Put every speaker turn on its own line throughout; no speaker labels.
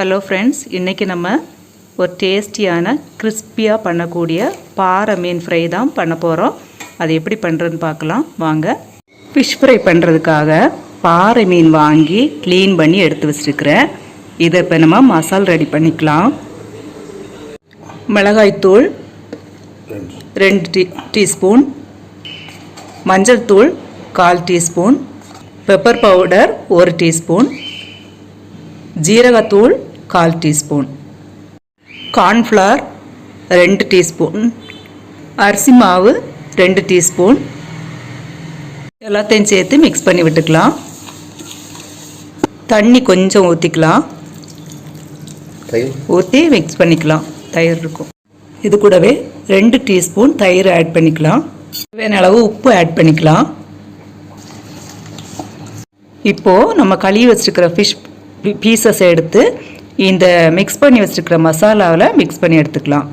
Hello friends, இன்றைக்கி நம்ம ஒரு டேஸ்டியான கிறிஸ்பியாக பண்ணக்கூடிய பாறை மீன் ஃப்ரை தான் பண்ண போகிறோம். அது எப்படி பண்ணுறதுன்னு பார்க்கலாம் வாங்க. ஃபிஷ் ஃப்ரை பண்ணுறதுக்காக பாறை மீன் வாங்கி க்ளீன் பண்ணி எடுத்து வச்சுருக்கிறேன். இதை இப்போ நம்ம மசாலா ரெடி பண்ணிக்கலாம். மிளகாய்த்தூள் 2 டீஸ்பூன், மஞ்சள் தூள் 1/4 டீஸ்பூன், பெப்பர் பவுடர் 1 டீஸ்பூன், ஜீரகத்தூள் 1/4 டீஸ்பூன், கார்ன்ஃப்ளவர் 2 டீஸ்பூன், அரிசி மாவு 2 டீஸ்பூன், எல்லாத்தையும் சேர்த்து மிக்ஸ் பண்ணி விட்டுக்கலாம். தண்ணி கொஞ்சம் ஊற்றிக்கலாம், ஊற்றி மிக்ஸ் பண்ணிக்கலாம். தயிர் இருக்கும். இது கூடவே 2 டீஸ்பூன் தயிர் ஆட் பண்ணிக்கலாம். தேவையான அளவு உப்பு ஆட் பண்ணிக்கலாம். இப்போது நம்ம கழுவி வச்சுருக்கிற ஃபிஷ் பீசஸ் எடுத்து இந்த மிக்ஸ் பண்ணி வச்சுருக்கிற மசாலாவில் மிக்ஸ் பண்ணி எடுத்துக்கலாம்.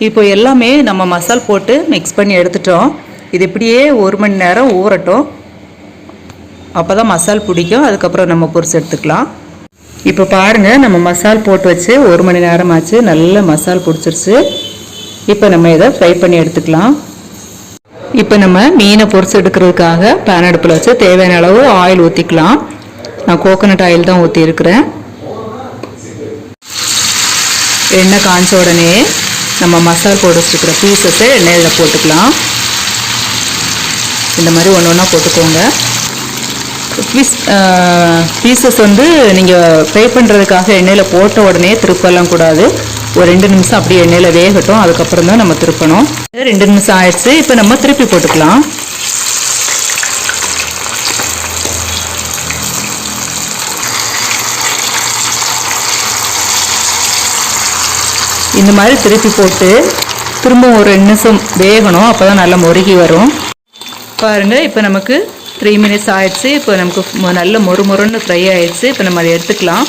இப்போ எல்லாமே நம்ம மசால் போட்டு மிக்ஸ் பண்ணி எடுத்துட்டோம். இது இப்படியே 1 மணி நேரம் ஊறட்டும். அப்போ தான் மசால் பிடிக்கும். அதுக்கப்புறம் நம்ம பொரிச்சு எடுத்துக்கலாம். இப்போ பாருங்கள், நம்ம மசால் போட்டு வச்சு 1 மணி நேரம் ஆச்சு. நல்ல மசால் பிடிச்சிருச்சு. இப்போ நம்ம இதை ஃப்ரை பண்ணி எடுத்துக்கலாம். இப்போ நம்ம மீனை பொரிச்சு எடுக்கிறதுக்காக பேன் அடுப்பில் வச்சு தேவையான அளவு ஆயில் ஊற்றிக்கலாம். நான் கோகோனட் ஆயில் தான் ஊற்றிருக்கிறேன். எண்ணெய் காய்ச்ச உடனே நம்ம மசால் போட்டு வச்சுருக்கிற பீசஸை எண்ணெயில் போட்டுக்கலாம். இந்த மாதிரி ஒன்று ஒன்றா போட்டுக்கோங்க. பீசஸ் நீங்கள் ஃப்ரை பண்ணுறதுக்காக எண்ணெயில் போட்ட உடனே திருப்பெல்லாம் கூடாது. ஒரு 2 நிமிஷம் அப்படியே எண்ணெயில் வேகட்டும். அதுக்கப்புறம் தான் நம்ம திருப்பணும். 2 நிமிஷம் ஆயிடுச்சு. இப்போ நம்ம திருப்பி போட்டுக்கலாம். இந்த மாதிரி திருப்பி போட்டு திரும்ப ஒரு 2 நிமிஷம் வேகணும். அப்போ தான் நல்லா முருகி வரும். பாருங்கள், இப்போ நமக்கு 3 மினிட்ஸ் ஆயிடுச்சு. இப்போ நமக்கு நல்ல மொறுன்னு ஃப்ரை ஆயிடுச்சு. இப்போ நம்ம அதை எடுத்துக்கலாம்.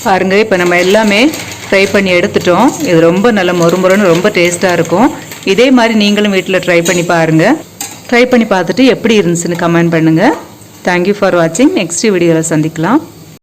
பாருங்கள், இப்போ நம்ம எல்லாமே ஃப்ரை பண்ணி எடுத்துட்டோம். இது ரொம்ப நல்ல மொறுன்னு ரொம்ப டேஸ்ட்டாக இருக்கும். இதே மாதிரி நீங்களும் வீட்டில் ட்ரை பண்ணி பாருங்கள். ட்ரை பண்ணி பார்த்துட்டு எப்படி இருந்துச்சுன்னு கமெண்ட் பண்ணுங்கள். தேங்க்யூ ஃபார் வாட்சிங். நெக்ஸ்ட் வீடியோவில் சந்திக்கலாம்.